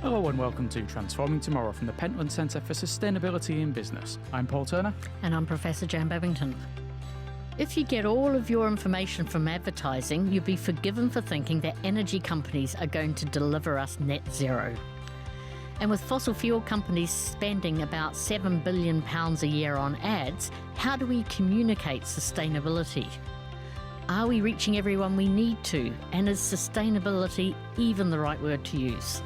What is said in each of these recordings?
Hello and welcome to Transforming Tomorrow from the Pentland Centre for Sustainability in Business. I'm Paul Turner. And I'm Professor Jan Babington. If you get all of your information from advertising, you'll be forgiven for thinking that energy companies are going to deliver us net zero. And with fossil fuel companies spending about £7 billion a year on ads, how do we communicate sustainability? Are we reaching everyone we need to? And is sustainability even the right word to use?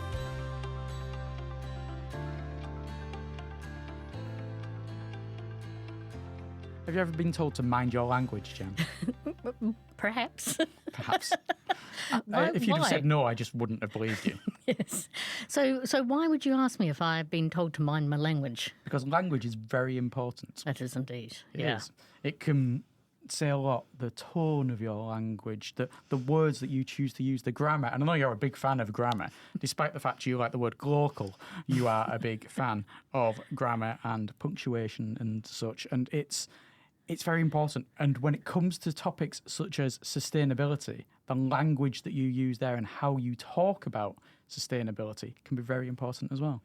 Have you ever been told to mind your language, Jan? Perhaps. Perhaps. If you'd have said no, I just wouldn't have believed you. Yes. So why would you ask me if I've been told to mind my language? Because language is very important. It is indeed. It is. It can say a lot, the tone of your language, the words that you choose to use, the grammar. And I know you're a big fan of grammar. Despite the fact you like the word glocal, you are a big fan of grammar and punctuation and such. And it's very important. And when it comes to topics such as sustainability, the language that you use there and how you talk about sustainability can be very important as well.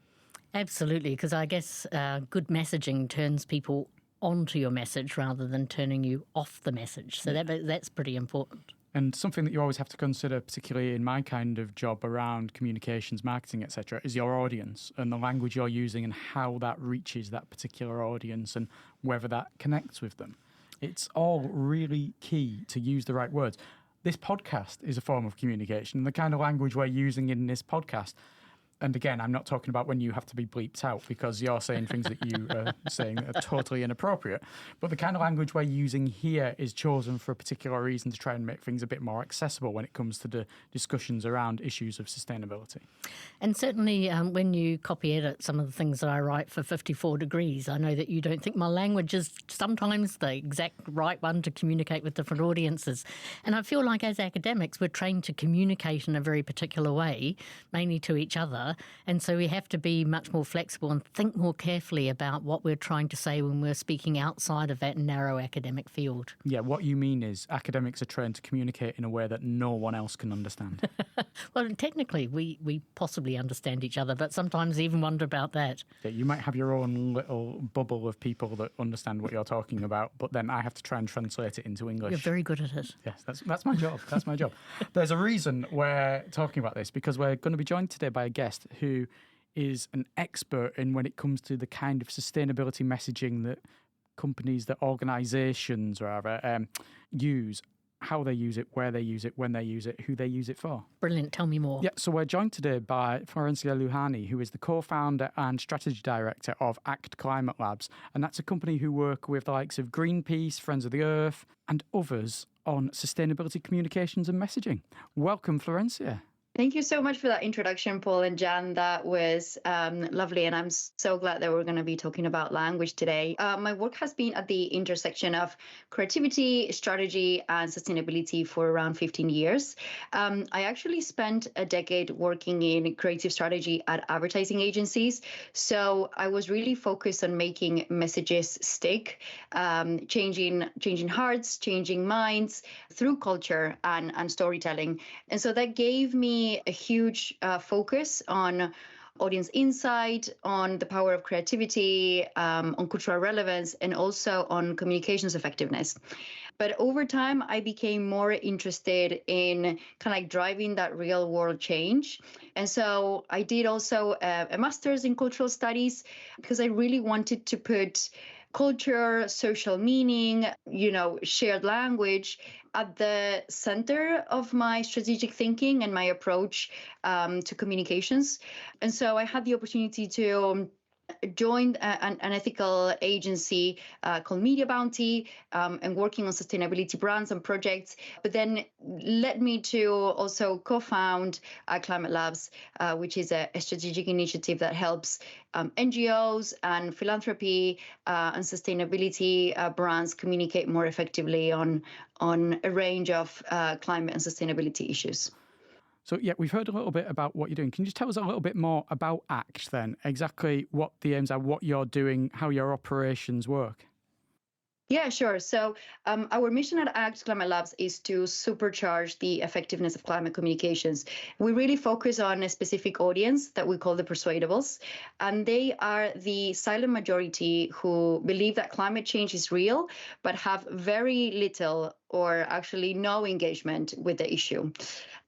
Absolutely, because I guess good messaging turns people onto your message rather than turning you off the message. So that's pretty important. And something that you always have to consider, particularly in my kind of job around communications, marketing, etc., is your audience and the language you're using and how that reaches that particular audience and whether that connects with them. It's all really key to use the right words. This podcast is a form of communication, and the kind of language we're using in this podcast. And again, I'm not talking about when you have to be bleeped out because you're saying things that you are saying that are totally inappropriate. But the kind of language we're using here is chosen for a particular reason to try and make things a bit more accessible when it comes to the discussions around issues of sustainability. And certainly when you copy edit some of the things that I write for 54 Degrees, I know that you don't think my language is sometimes the exact right one to communicate with different audiences. And I feel like as academics, we're trained to communicate in a very particular way, mainly to each other. And so we have to be much more flexible and think more carefully about what we're trying to say when we're speaking outside of that narrow academic field. Yeah, what you mean is academics are trained to communicate in a way that no one else can understand. Well, technically, we possibly understand each other, but sometimes even wonder about that. Yeah, you might have your own little bubble of people that understand what you're talking about, but then I have to try and translate it into English. You're very good at it. Yes, that's my job. That's my job. There's a reason we're talking about this, because we're going to be joined today by a guest who is an expert in when it comes to the kind of sustainability messaging that companies, that organisations rather, use, how they use it, where they use it, when they use it, who they use it for. Brilliant. Tell me more. Yeah, so we're joined today by Florencia Lujani, who is the co-founder and strategy director of ACT Climate Labs. And that's a company who work with the likes of Greenpeace, Friends of the Earth, and others on sustainability communications and messaging. Welcome, Florencia. Thank you so much for that introduction, Paul and Jan. That was lovely. And I'm so glad that we're going to be talking about language today. My work has been at the intersection of creativity, strategy, and sustainability for around 15 years. I actually spent a decade working in creative strategy at advertising agencies. So I was really focused on making messages stick, changing hearts, changing minds through culture and storytelling. And so that gave me a huge focus on audience insight, on the power of creativity, on cultural relevance, and also on communications effectiveness. But over time, I became more interested in kind of like driving that real world change. And so I did also a master's in cultural studies because I really wanted to put culture, social meaning, shared language at the center of my strategic thinking and my approach to communications. And so I had the opportunity to joined an ethical agency called Media Bounty and working on sustainability brands and projects, but then led me to also co-found Climate Labs, which is a strategic initiative that helps NGOs and philanthropy and sustainability brands communicate more effectively on a range of climate and sustainability issues. So, yeah, we've heard a little bit about what you're doing. Can you just tell us a little bit more about ACT then? Exactly what the aims are, what you're doing, how your operations work? Yeah, sure. So our mission at Act Climate Labs is to supercharge the effectiveness of climate communications. We really focus on a specific audience that we call the Persuadables, and they are the silent majority who believe that climate change is real, but have very little or actually no engagement with the issue.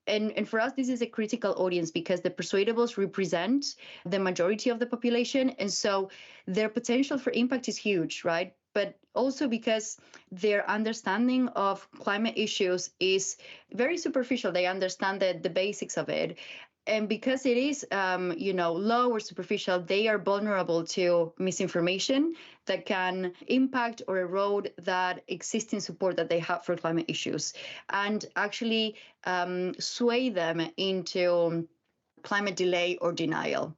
And for us, this is a critical audience because the Persuadables represent the majority of the population. And so their potential for impact is huge, right? But also because their understanding of climate issues is very superficial. They understand the basics of it. And because it is, low or superficial, they are vulnerable to misinformation that can impact or erode that existing support that they have for climate issues, and actually sway them into climate delay or denial.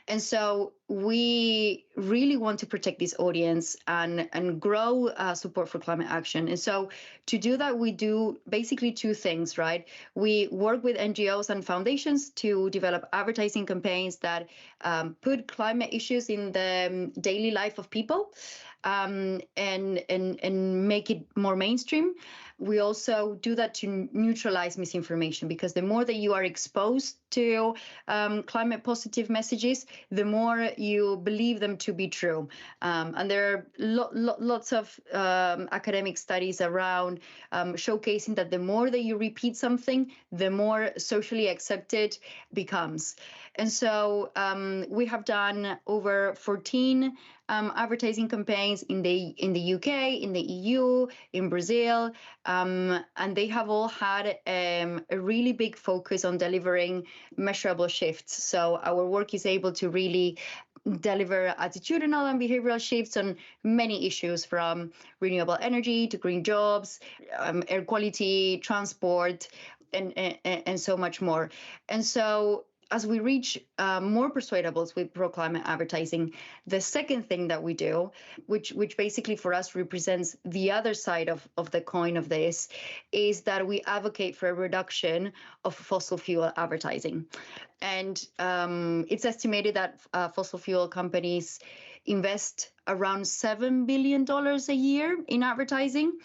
And so we really want to protect this audience and grow support for climate action. And so to do that, we do basically two things, right? We work with NGOs and foundations to develop advertising campaigns that put climate issues in the daily life of people, and make it more mainstream. We also do that to neutralize misinformation, because the more that you are exposed to climate positive messages, the more you believe them to be true. And there are lots of academic studies around showcasing that the more that you repeat something, the more socially accepted becomes. And so we have done over 14 advertising campaigns in the UK, in the EU, in Brazil, and they have all had a really big focus on delivering measurable shifts. So our work is able to really deliver attitudinal and behavioral shifts on many issues, from renewable energy to green jobs, air quality, transport, and so much more. And so as we reach more persuadables with pro-climate advertising, the second thing that we do, which basically for us represents the other side of the coin of this, is that we advocate for a reduction of fossil fuel advertising. And it's estimated that fossil fuel companies invest around $7 billion a year in advertising.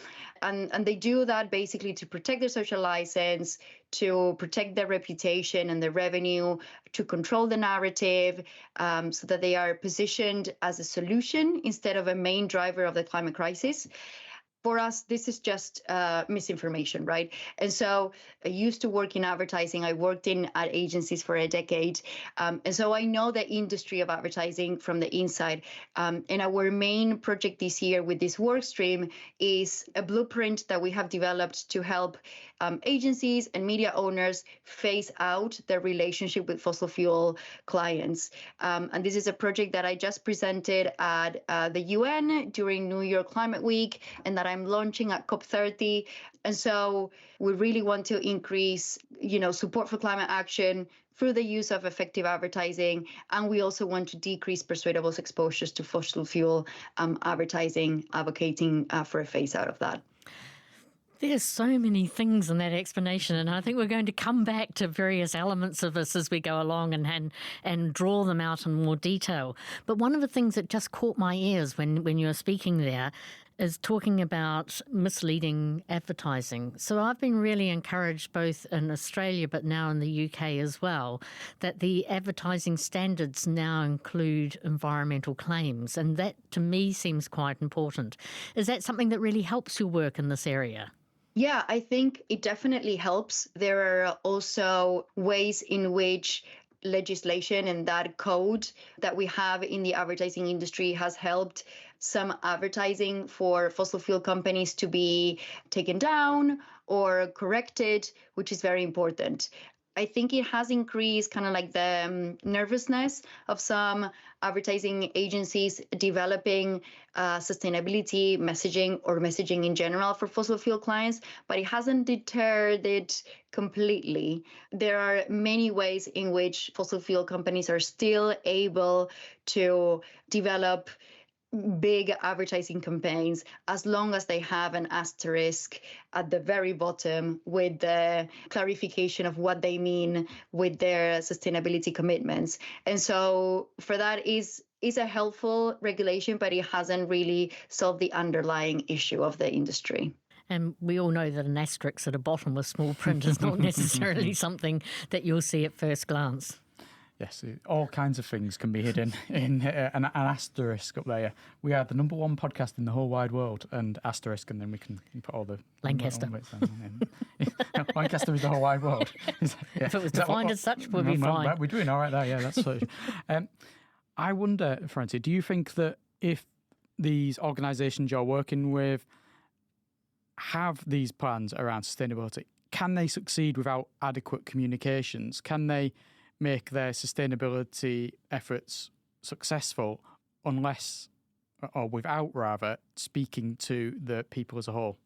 And they do that basically to protect their social license, to protect their reputation and their revenue, to control the narrative, so that they are positioned as a solution instead of a main driver of the climate crisis. For us, this is just misinformation, right? And so I used to work in advertising. I worked at agencies for a decade. And so I know the industry of advertising from the inside. And our main project this year with this work stream is a blueprint that we have developed to help agencies and media owners phase out their relationship with fossil fuel clients. And this is a project that I just presented at the UN during New York Climate Week, and that I'm launching at COP30. And so we really want to increase, support for climate action through the use of effective advertising. And we also want to decrease Persuadables' exposures to fossil fuel advertising, advocating for a phase out of that. There's so many things in that explanation, and I think we're going to come back to various elements of this as we go along and draw them out in more detail. But one of the things that just caught my ears when you were speaking there is talking about misleading advertising. So I've been really encouraged, both in Australia but now in the UK as well, that the advertising standards now include environmental claims, and that to me seems quite important. Is that something that really helps your work in this area? Yeah, I think it definitely helps. There are also ways in which legislation and that code that we have in the advertising industry has helped some advertising for fossil fuel companies to be taken down or corrected, which is very important. I think it has increased kind of like the nervousness of some advertising agencies developing sustainability messaging or messaging in general for fossil fuel clients, but it hasn't deterred it completely. There are many ways in which fossil fuel companies are still able to develop big advertising campaigns as long as they have an asterisk at the very bottom with the clarification of what they mean with their sustainability commitments. And so for that is is a helpful regulation, but it hasn't really solved the underlying issue of the industry. And we all know that an asterisk at the bottom with small print is not necessarily something that you'll see at first glance. Yes, all kinds of things can be hidden in an asterisk up there. We are the number one podcast in the whole wide world, and asterisk, and then we can put all the... Lancaster. Lancaster is the whole wide world. If it was defined as such, we'd be fine. We're doing all right there, yeah, that's so. I wonder, Florencia, do you think that if these organisations you're working with have these plans around sustainability, can they succeed without adequate communications? Can they make their sustainability efforts successful unless, or without rather, speaking to the people as a whole?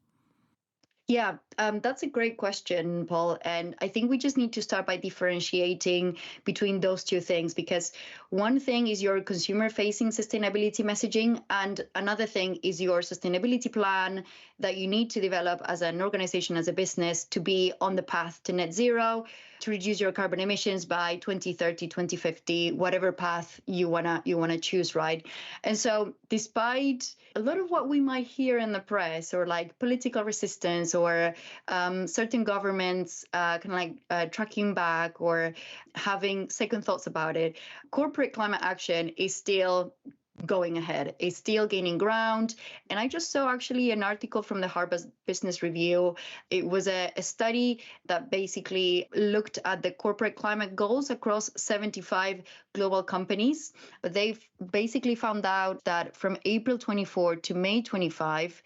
Yeah, that's a great question, Paul. And I think we just need to start by differentiating between those two things, because one thing is your consumer-facing sustainability messaging, and another thing is your sustainability plan that you need to develop as an organization, as a business, to be on the path to net zero, to reduce your carbon emissions by 2030, 2050, whatever path you wanna choose, right? And so despite a lot of what we might hear in the press, or like political resistance, or certain governments tracking back or having second thoughts about it, corporate climate action is still going ahead. It's still gaining ground. And I just saw actually an article from the Harvard Business Review. It was a study that basically looked at the corporate climate goals across 75 global companies. But they've basically found out that from April 24 to May 25,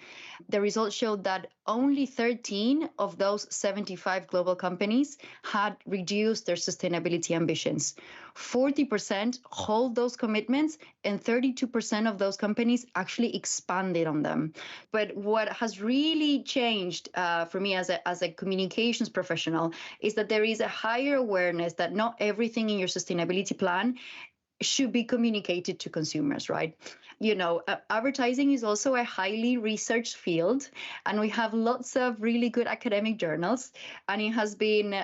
the results showed that only 13 of those 75 global companies had reduced their sustainability ambitions. 40% hold those commitments, and 32% of those companies actually expanded on them. But what has really changed for me as a communications professional is that there is a higher awareness that not everything in your sustainability plan should be communicated to consumers, right? You know, advertising is also a highly researched field, and we have lots of really good academic journals. And it has been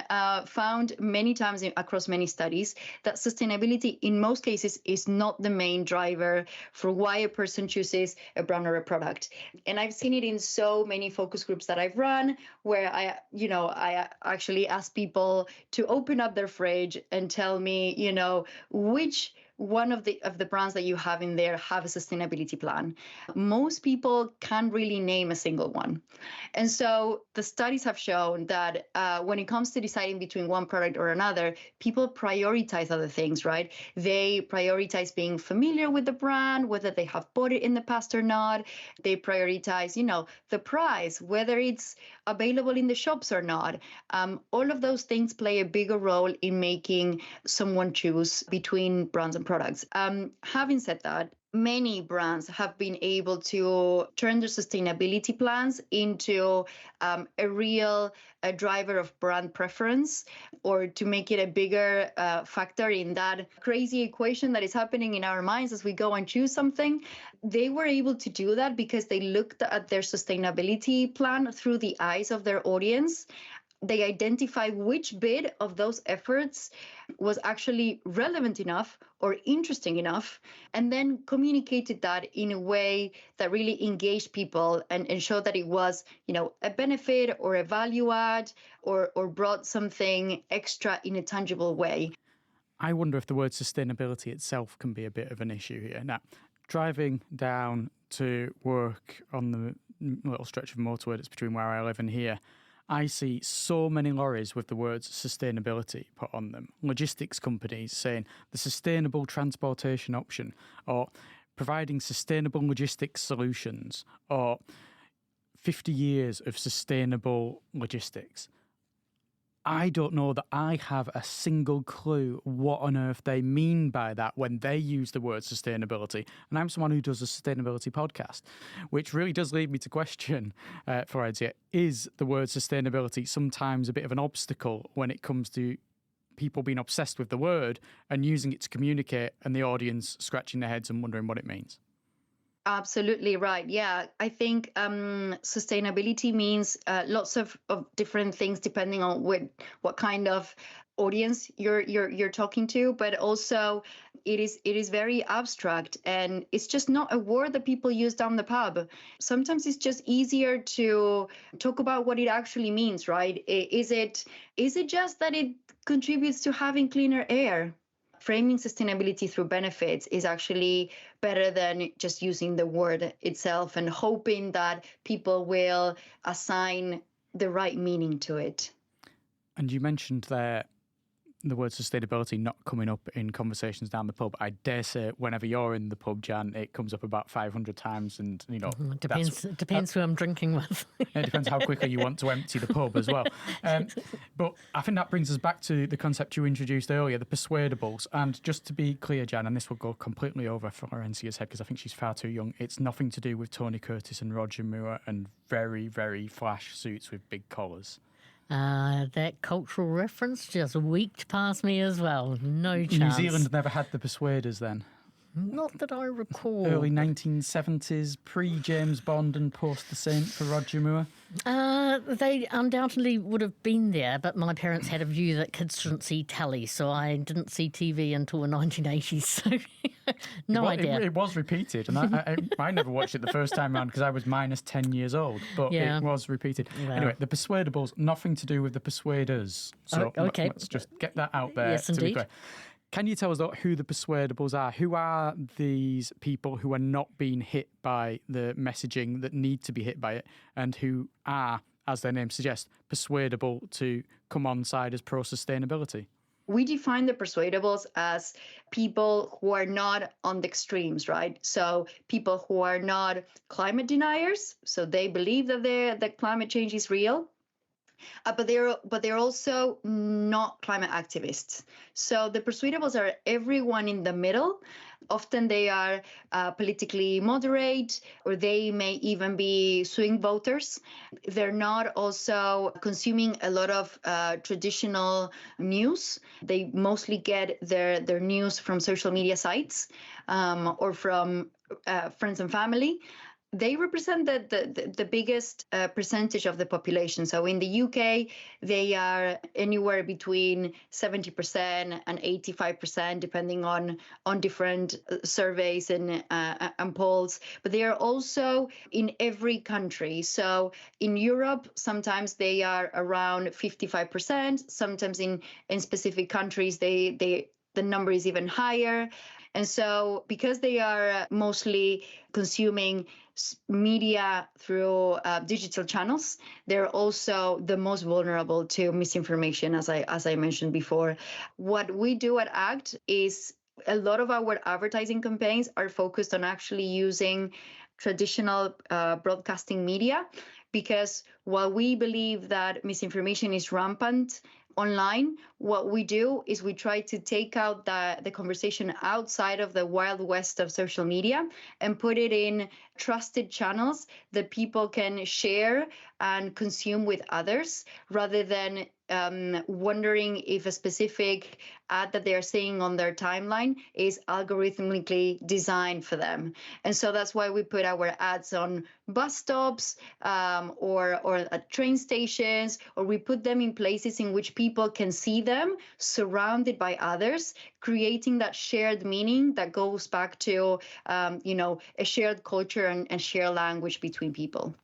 found many times across many studies that sustainability in most cases is not the main driver for why a person chooses a brand or a product. And I've seen it in so many focus groups that I've run, where I actually ask people to open up their fridge and tell me, which one of the brands that you have in there have a sustainability plan. Most people can't really name a single one. And so the studies have shown that when it comes to deciding between one product or another, people prioritize other things, right? They prioritize being familiar with the brand, whether they have bought it in the past or not. They prioritize, the price, whether it's available in the shops or not. All of those things play a bigger role in making someone choose between brands and products. Having said that, many brands have been able to turn their sustainability plans into a real driver of brand preference, or to make it a bigger factor in that crazy equation that is happening in our minds as we go and choose something. They were able to do that because they looked at their sustainability plan through the eyes of their audience. They identify which bit of those efforts was actually relevant enough or interesting enough, and then communicated that in a way that really engaged people and showed that it was, a benefit or a value add, or brought something extra in a tangible way. I wonder if the word sustainability itself can be a bit of an issue here. Now, driving down to work on the little stretch of motorway that's between where I live and here, I see so many lorries with the words sustainability put on them. Logistics companies saying the sustainable transportation option, or providing sustainable logistics solutions, or 50 years of sustainable logistics. I don't know that I have a single clue what on earth they mean by that when they use the word sustainability. And I'm someone who does a sustainability podcast, which really does lead me to question, Florencia, is the word sustainability sometimes a bit of an obstacle when it comes to people being obsessed with the word and using it to communicate, and the audience scratching their heads and wondering what it means? Absolutely right. Yeah, I think sustainability means lots of different things depending on what kind of audience you're talking to, but also it is very abstract, and it's just not a word that people use down the pub. Sometimes it's just easier to talk about what it actually means, right? Is it just that it contributes to having cleaner air? Framing sustainability through benefits is actually better than just using the word itself and hoping that people will assign the right meaning to it. And you mentioned there the word sustainability not coming up in conversations down the pub. I dare say whenever you're in the pub, Jan, it comes up about 500 times, and Depends who I'm drinking with. It depends how quickly you want to empty the pub as well. But I think that brings us back to the concept you introduced earlier, the Persuadables. And just to be clear, Jan, and this will go completely over Florencia's head because I think she's far too young, it's nothing to do with Tony Curtis and Roger Moore and very, very flash suits with big collars. That cultural reference just weeked past me as well. No chance. New Zealand never had the Persuaders then? Not that I recall. Early 1970s, pre-James Bond and post The Saint for Roger Moore? They undoubtedly would have been there, but my parents had a view that kids shouldn't see telly, so I didn't see TV until the 1980s, so no idea. It was repeated, and I never watched it the first time around because I was minus 10 years old, but it was repeated. Wow. Anyway, the Persuadables, nothing to do with the Persuaders. So okay. Let's just get that out there. Yes, indeed. Be clear. Can you tell us who the Persuadables are? Who are these people who are not being hit by the messaging that need to be hit by it, and who are, as their name suggests, persuadable to come on side as pro-sustainability? We define the Persuadables as people who are not on the extremes, right? So people who are not climate deniers, so they believe that climate change is real. But they're also not climate activists. So the Persuadables are everyone in the middle. Often they are politically moderate, or they may even be swing voters. They're not also consuming a lot of traditional news. They mostly get their news from social media sites or from friends and family. They represent the biggest percentage of the population. So in the UK, they are anywhere between 70% and 85%, depending on different surveys and polls. But they are also in every country. So in Europe, sometimes they are around 55%. Sometimes in specific countries, the number is even higher. And so because they are mostly consuming media through digital channels, they're also the most vulnerable to misinformation, as I mentioned before. What we do at ACT is a lot of our advertising campaigns are focused on actually using traditional broadcasting media, because while we believe that misinformation is rampant online, what we do is we try to take out the conversation outside of the wild west of social media and put it in trusted channels that people can share and consume with others, rather than wondering if a specific ad that they're seeing on their timeline is algorithmically designed for them. And so that's why we put our ads on bus stops or at train stations, or we put them in places in which people can see them surrounded by others, creating that shared meaning that goes back to a shared culture and shared language between people.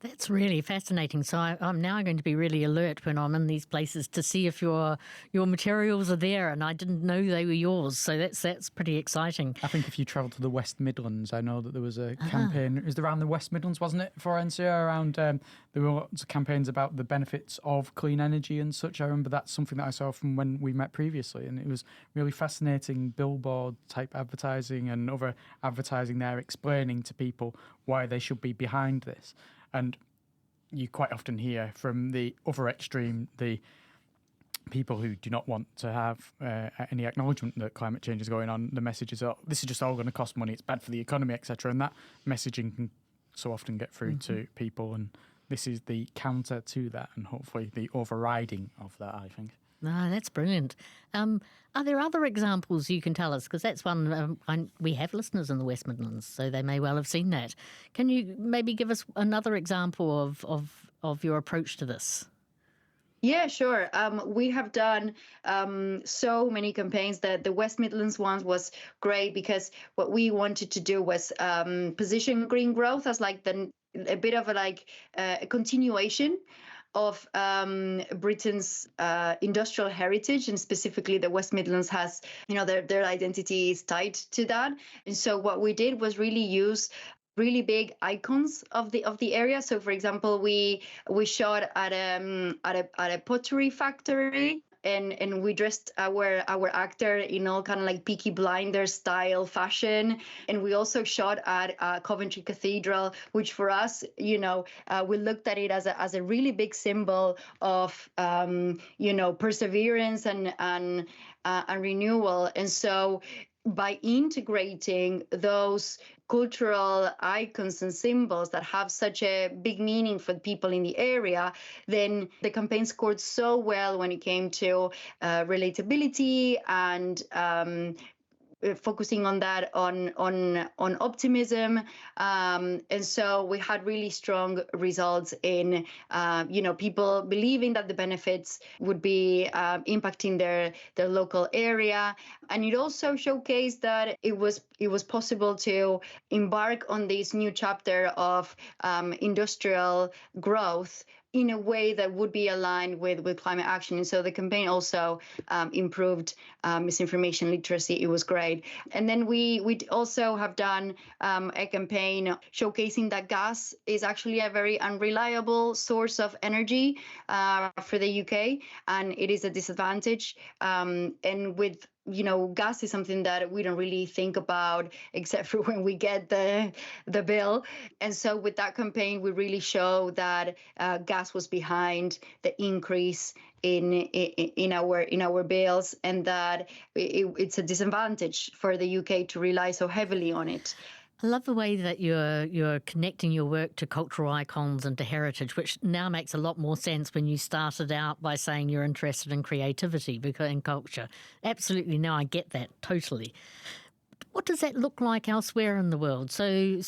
That's really fascinating. So I'm now going to be really alert when I'm in these places to see if your materials are there, and I didn't know they were yours. So that's pretty exciting. I think if you travel to the West Midlands, I know that there was a campaign. It was around the West Midlands, wasn't it, Florencia? Around there were lots of campaigns about the benefits of clean energy and such. I remember that's something that I saw from when we met previously, and it was really fascinating. Billboard type advertising and other advertising there, explaining to people why they should be behind this. And you quite often hear from the other extreme, the people who do not want to have any acknowledgement that climate change is going on. The message is, oh, this is just all going to cost money, it's bad for the economy, etc. And that messaging can so often get through to people. And this is the counter to that, and hopefully the overriding of that, I think. Ah, that's brilliant. Are there other examples you can tell us? Because that's one, we have listeners in the West Midlands, so they may well have seen that. Can you maybe give us another example of your approach to this? Yeah, sure. We have done so many campaigns. That the West Midlands one was great because what we wanted to do was position green growth as like a bit of a continuation of Britain's industrial heritage, and specifically the West Midlands has, their identity is tied to that. And so what we did was really use really big icons of the area. So, for example, we shot at a pottery factory. And we dressed our actor in all kind of like Peaky Blinders style fashion, and we also shot at Coventry Cathedral, which for us, we looked at it as a really big symbol of perseverance and renewal. And so by integrating those cultural icons and symbols that have such a big meaning for people in the area, then the campaign scored so well when it came to relatability and focusing on that, on optimism, and so we had really strong results in people believing that the benefits would be impacting their local area. And it also showcased that it was possible to embark on this new chapter of industrial growth in a way that would be aligned with climate action. And so the campaign also improved misinformation literacy. It was great. And then we also have done a campaign showcasing that gas is actually a very unreliable source of energy for the UK, and it is a disadvantage. And with gas is something that we don't really think about except for when we get the bill. And so with that campaign, we really show that gas was behind the increase in our bills, and that it's a disadvantage for the UK to rely so heavily on it. I love the way that you're connecting your work to cultural icons and to heritage, which now makes a lot more sense when you started out by saying you're interested in creativity and culture. Absolutely, now I get that totally. What does that look like elsewhere in the world? So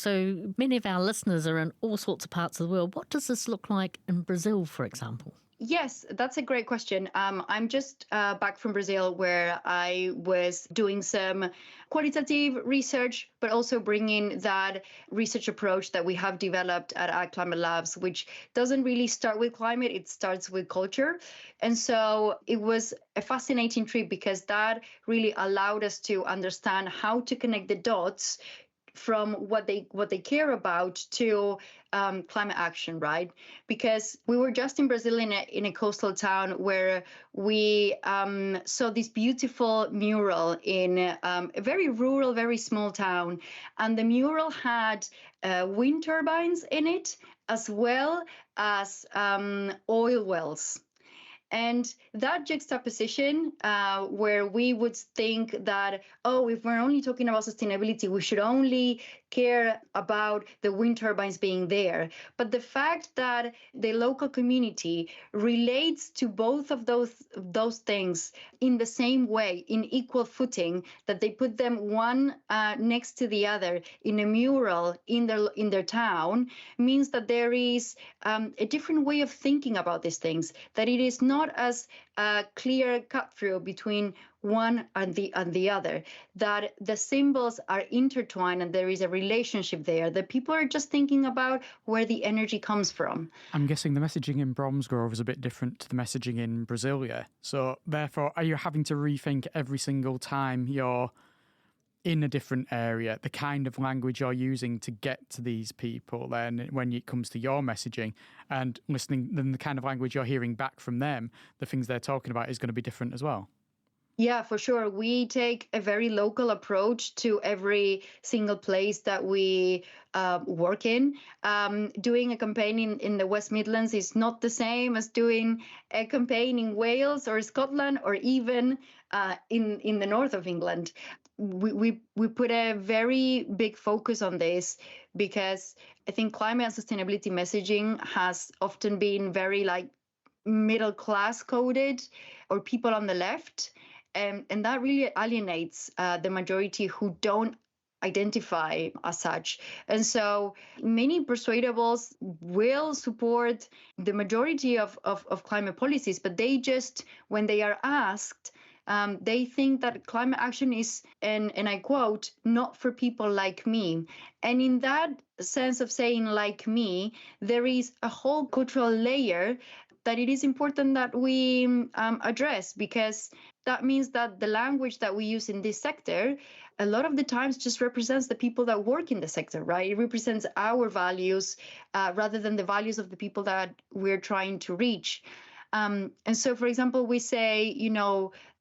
many of our listeners are in all sorts of parts of the world. What does this look like in Brazil, for example? Yes, that's a great question. I'm just back from Brazil, where I was doing some qualitative research, but also bringing that research approach that we have developed at Climate Labs, which doesn't really start with climate, it starts with culture. And so it was a fascinating trip because that really allowed us to understand how to connect the dots from what they care about to climate action, right? Because we were just in Brazil in a coastal town where we saw this beautiful mural in a very rural, very small town, and the mural had wind turbines in it as well as oil wells. And that juxtaposition, where we would think that, if we're only talking about sustainability, we should only care about the wind turbines being there. But the fact that the local community relates to both of those things in the same way, in equal footing, that they put them one next to the other in a mural in their town, means that there is a different way of thinking about these things, that it is not as clear cut through between one and the other, that the symbols are intertwined and there is a relationship there, that people are just thinking about where the energy comes from. I'm guessing the messaging in Bromsgrove is a bit different to the messaging in Brasilia. So therefore, are you having to rethink every single time you're in a different area, the kind of language you're using to get to these people then when it comes to your messaging and listening, then the kind of language you're hearing back from them, the things they're talking about is going to be different as well? Yeah, for sure. We take a very local approach to every single place that we work in. Doing a campaign in the West Midlands is not the same as doing a campaign in Wales or Scotland or even in the north of England. We put a very big focus on this because I think climate and sustainability messaging has often been very like middle class coded or people on the left. And that really alienates the majority who don't identify as such. And so many persuadables will support the majority of climate policies, but they just, when they are asked, they think that climate action is, and I quote, not for people like me. And in that sense of saying like me, there is a whole cultural layer that it is important that we address, because that means that the language that we use in this sector a lot of the times just represents the people that work in the sector, right? It represents our values rather than the values of the people that we're trying to reach. And so, for example, we say,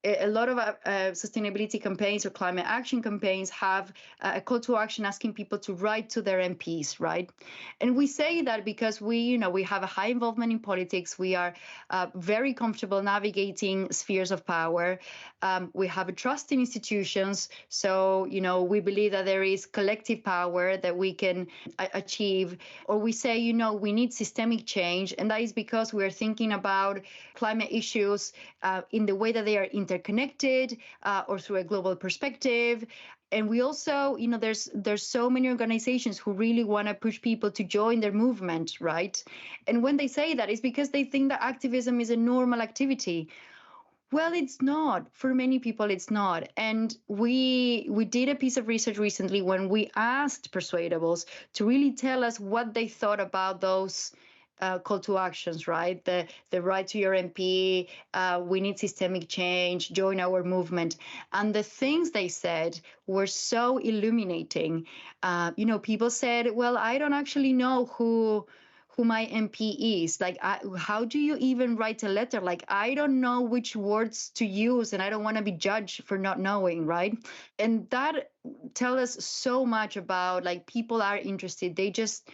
a lot of sustainability campaigns or climate action campaigns have a call to action asking people to write to their MPs, right? And we say that because we have a high involvement in politics. We are very comfortable navigating spheres of power. We have a trust in institutions. So, we believe that there is collective power that we can achieve. Or we say, we need systemic change. And that is because we are thinking about climate issues in the way that they are interconnected or through a global perspective. And we also, there's so many organizations who really want to push people to join their movement, right? And when they say that, it's because they think that activism is a normal activity. Well, it's not. For many people, it's not. And we did a piece of research recently when we asked Persuadables to really tell us what they thought about those call to actions, right? The right to your MP, we need systemic change, join our movement. And the things they said were so illuminating. People said, well, I don't actually know who my MP is. Like, how do you even write a letter? Like, I don't know which words to use, and I don't want to be judged for not knowing, right? And that tells us so much about, like, people are interested. They just...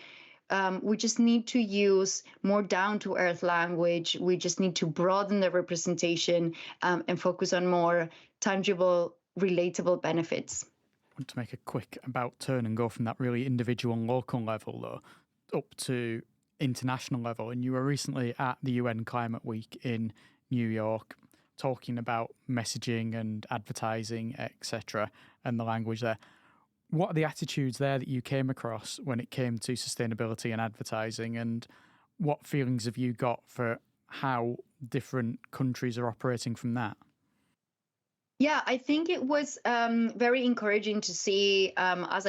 we just need to use more down-to-earth language. We just need to broaden the representation and focus on more tangible, relatable benefits. I want to make a quick about turn and go from that really individual and local level, though, up to international level. And you were recently at the UN Climate Week in New York talking about messaging and advertising, etc., and the language there. What are the attitudes there that you came across when it came to sustainability and advertising, and what feelings have you got for how different countries are operating from that? Yeah, I think it was very encouraging to see, as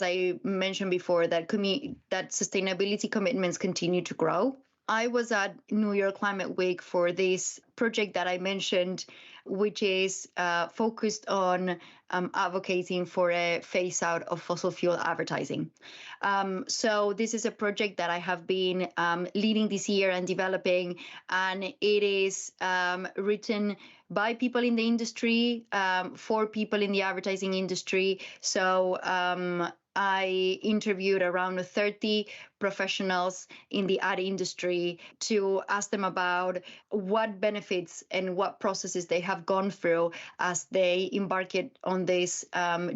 I mentioned before, that sustainability commitments continue to grow. I was at New York Climate Week for this project that I mentioned, which is focused on advocating for a phase out of fossil fuel advertising. So this is a project that I have been leading this year and developing, and it is written by people in the industry, for people in the advertising industry. So I interviewed around 30 professionals in the ad industry to ask them about what benefits and what processes they have gone through as they embarked on this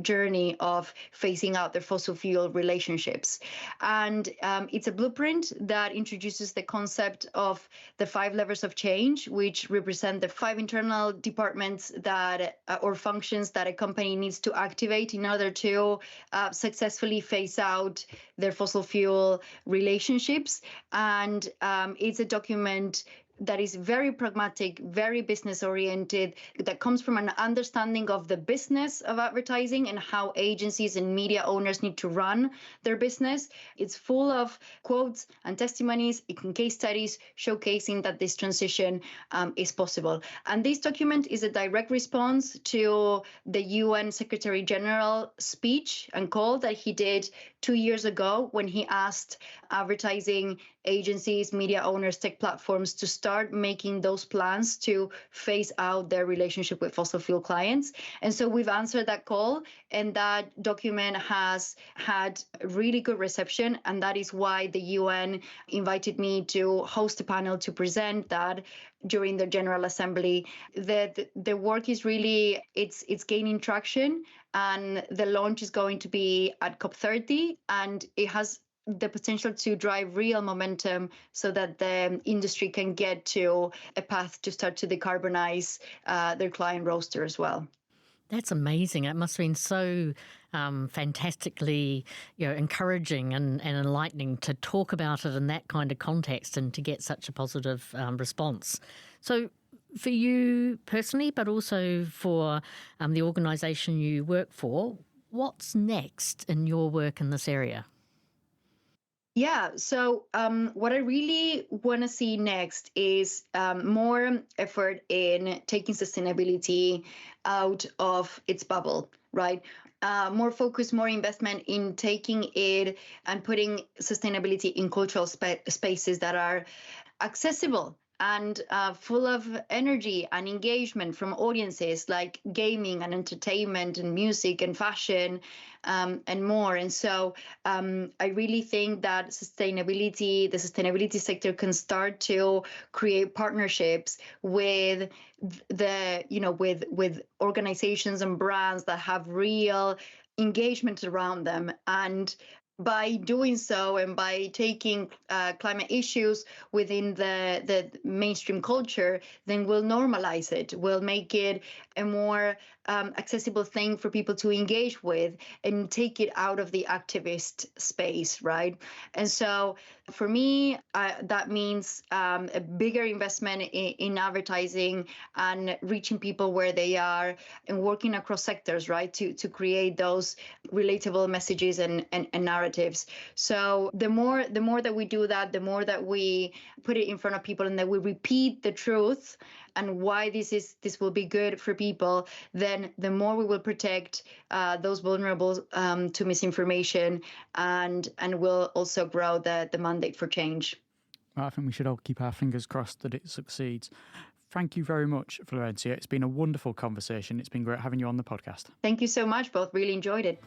journey of phasing out their fossil fuel relationships. And it's a blueprint that introduces the concept of the 5 levers of change, which represent the 5 internal departments that or functions that a company needs to activate in order to successfully phase out their fossil fuel relationships. And it's a document that is very pragmatic, very business oriented, that comes from an understanding of the business of advertising and how agencies and media owners need to run their business. It's full of quotes and testimonies and case studies showcasing that this transition is possible. And this document is a direct response to the UN Secretary General speech and call that he did 2 years ago when he asked advertising agencies, media owners, tech platforms to start making those plans to phase out their relationship with fossil fuel clients. And so we've answered that call, and that document has had really good reception. And that is why the UN invited me to host a panel to present that during the General Assembly. The work is really, it's gaining traction, and the launch is going to be at COP30, and it has the potential to drive real momentum so that the industry can get to a path to start to decarbonize their client roster as well. That's amazing. It must have been so fantastically, encouraging and enlightening to talk about it in that kind of context and to get such a positive response. So for you personally, but also for the organisation you work for, what's next in your work in this area? Yeah, so what I really want to see next is more effort in taking sustainability out of its bubble, right? More focus, more investment in taking it and putting sustainability in cultural spaces that are accessible and full of energy and engagement from audiences, like gaming and entertainment and music and fashion and more. And so I really think that the sustainability sector can start to create partnerships with with organizations and brands that have real engagement around them. And by doing so and by taking climate issues within the mainstream culture, then we'll normalize it. We'll make it a more accessible thing for people to engage with and take it out of the activist space, right? And so for me, that means a bigger investment in advertising and reaching people where they are and working across sectors, right, to create those relatable messages and narratives. So the more that we do that, the more that we put it in front of people and that we repeat the truth and why this will be good for people, then the more we will protect those vulnerable to misinformation, and will also grow the mandate for change. Well, I think we should all keep our fingers crossed that it succeeds. Thank you very much, Florencia. It's been a wonderful conversation. It's been great having you on the podcast. Thank you so much, both. Really enjoyed it.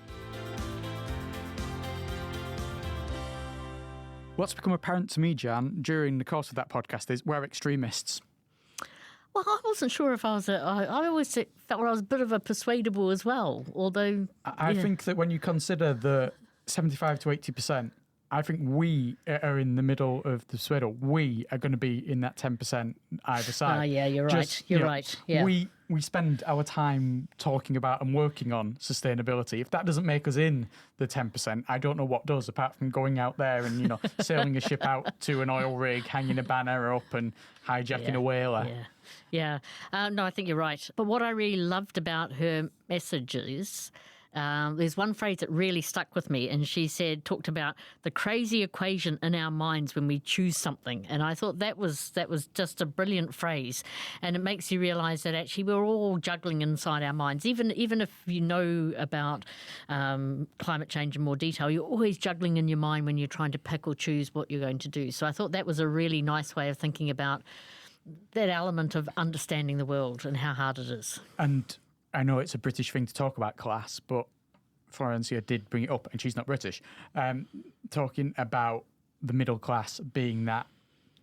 What's become apparent to me, Jan, during the course of that podcast is we're extremists. Well, I wasn't sure if I was I always felt I was a bit of a persuadable as well, although... I think that when you consider the 75 to 80%, I think we are in the middle of the persuadable. We are going to be in that 10% either side. Yeah, you're right. You're right. Yeah. We spend our time talking about and working on sustainability. If that doesn't make us in the 10%, I don't know what does, apart from going out there and, sailing a ship out to an oil rig, hanging a banner up and hijacking a whaler. Yeah. No, I think you're right. But what I really loved about her messages, there's one phrase that really stuck with me, and she talked about the crazy equation in our minds when we choose something. And I thought that was just a brilliant phrase. And it makes you realise that actually we're all juggling inside our minds. Even if you know about climate change in more detail, you're always juggling in your mind when you're trying to pick or choose what you're going to do. So I thought that was a really nice way of thinking about that element of understanding the world and how hard it is. And I know it's a British thing to talk about class, but Florencia did bring it up, and she's not British, talking about the middle class being that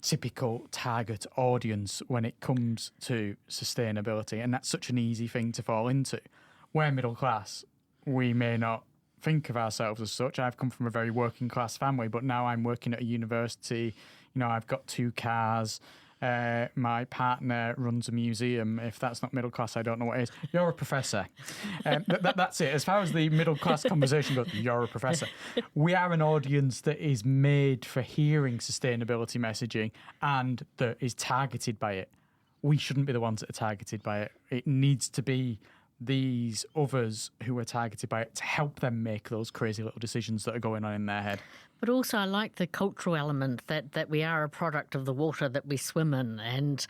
typical target audience when it comes to sustainability. And that's such an easy thing to fall into. We're middle class. We may not think of ourselves as such. I've come from a very working class family, but now I'm working at a university. I've got 2 cars. My partner runs a museum. If that's not middle class, I don't know what is. You're a professor. That's it. As far as the middle class conversation goes, you're a professor. We are an audience that is made for hearing sustainability messaging and that is targeted by it. We shouldn't be the ones that are targeted by it. It needs to be these others who are targeted by it to help them make those crazy little decisions that are going on in their head. But also I like the cultural element that we are a product of the water that we swim in, and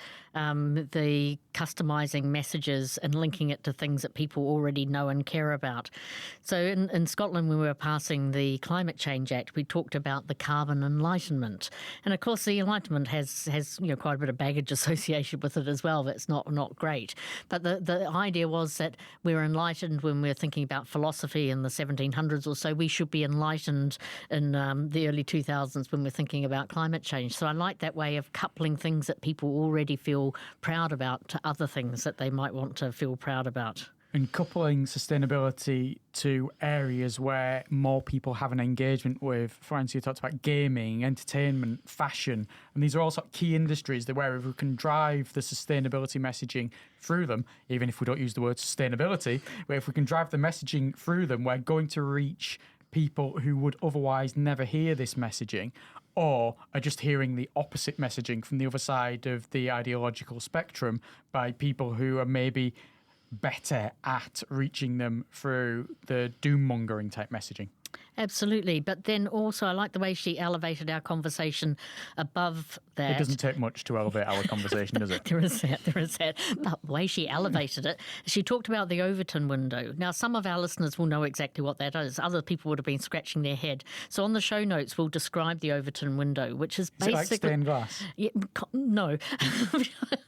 the customising messages and linking it to things that people already know and care about. So in Scotland, when we were passing the Climate Change Act, we talked about the carbon enlightenment. And of course, the enlightenment has quite a bit of baggage associated with it as well. That's not great. But the idea was that we were enlightened when we were thinking about philosophy in the 1700s or so. We should be enlightened in the early 2000s when we're thinking about climate change. So I like that way of coupling things that people already feel proud about to other things that they might want to feel proud about. And coupling sustainability to areas where more people have an engagement with. Florencia talked about gaming, entertainment, fashion. And these are all sort of key industries that where if we can drive the sustainability messaging through them, even if we don't use the word sustainability, but if we can drive the messaging through them, we're going to reach people who would otherwise never hear this messaging or are just hearing the opposite messaging from the other side of the ideological spectrum by people who are maybe better at reaching them through the doom-mongering type messaging. Absolutely. But then also I like the way she elevated our conversation above that. It doesn't take much to elevate our conversation, does it? There is that. But the way she elevated it, she talked about the Overton window. Now, some of our listeners will know exactly what that is. Other people would have been scratching their head. So on the show notes, we'll describe the Overton window, which is basically... Is it like stained glass? Yeah, no.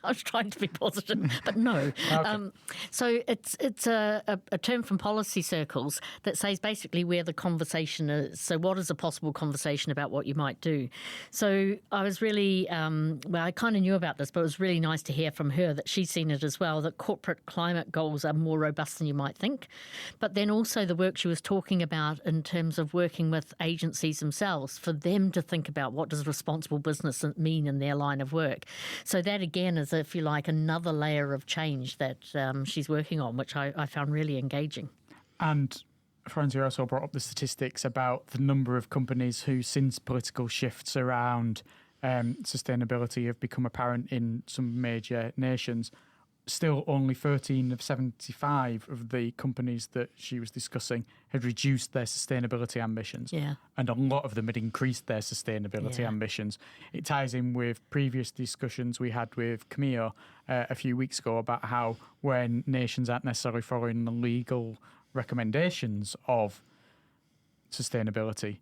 I was trying to be positive, but no. Okay. So it's a term from policy circles that says basically where the conversation is. So what is a possible conversation about what you might do? So I was really, I kind of knew about this, but it was really nice to hear from her that she's seen it as well, that corporate climate goals are more robust than you might think. But then also the work she was talking about in terms of working with agencies themselves, for them to think about what does responsible business mean in their line of work. So that again is, if you like, another layer of change that she's working on, which I found really engaging. And Florencia also brought up the statistics about the number of companies who, since political shifts around sustainability have become apparent in some major nations, still only 13 of 75 of the companies that she was discussing had reduced their sustainability ambitions. Yeah. And a lot of them had increased their sustainability ambitions. It ties in with previous discussions we had with Camille a few weeks ago about how when nations aren't necessarily following the legal recommendations of sustainability,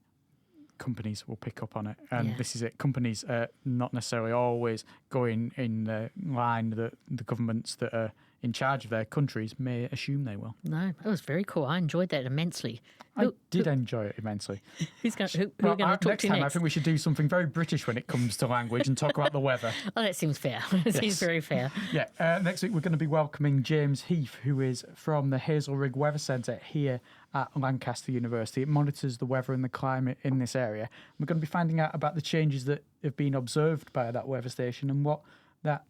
companies will pick up on it. And this is it. Companies are not necessarily always going in the line that the governments that are in charge of their countries may assume they will. No, it was very cool. I enjoyed that immensely. I did enjoy it immensely. Who are we going to talk to next time, next? I think we should do something very British when it comes to language and talk about the weather. Oh, that seems fair. It seems very fair. Yeah. Next week, we're going to be welcoming James Heath, who is from the Hazelrig Weather Centre here at Lancaster University. It monitors the weather and the climate in this area. We're going to be finding out about the changes that have been observed by that weather station and what that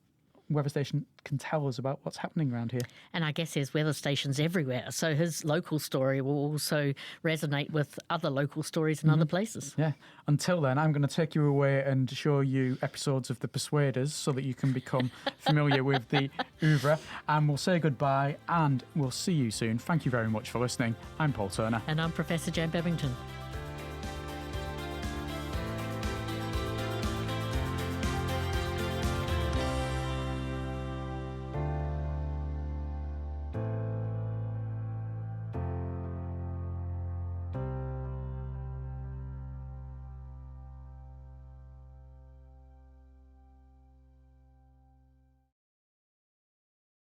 weather station can tell us about what's happening around here. And I guess there's weather stations everywhere, so his local story will also resonate with other local stories in other places. Yeah. Until then, I'm going to take you away and show you episodes of The Persuaders so that you can become familiar with the oeuvre. And we'll say goodbye and we'll see you soon. Thank you very much for listening. I'm Paul Turner. And I'm Professor Jan Babington.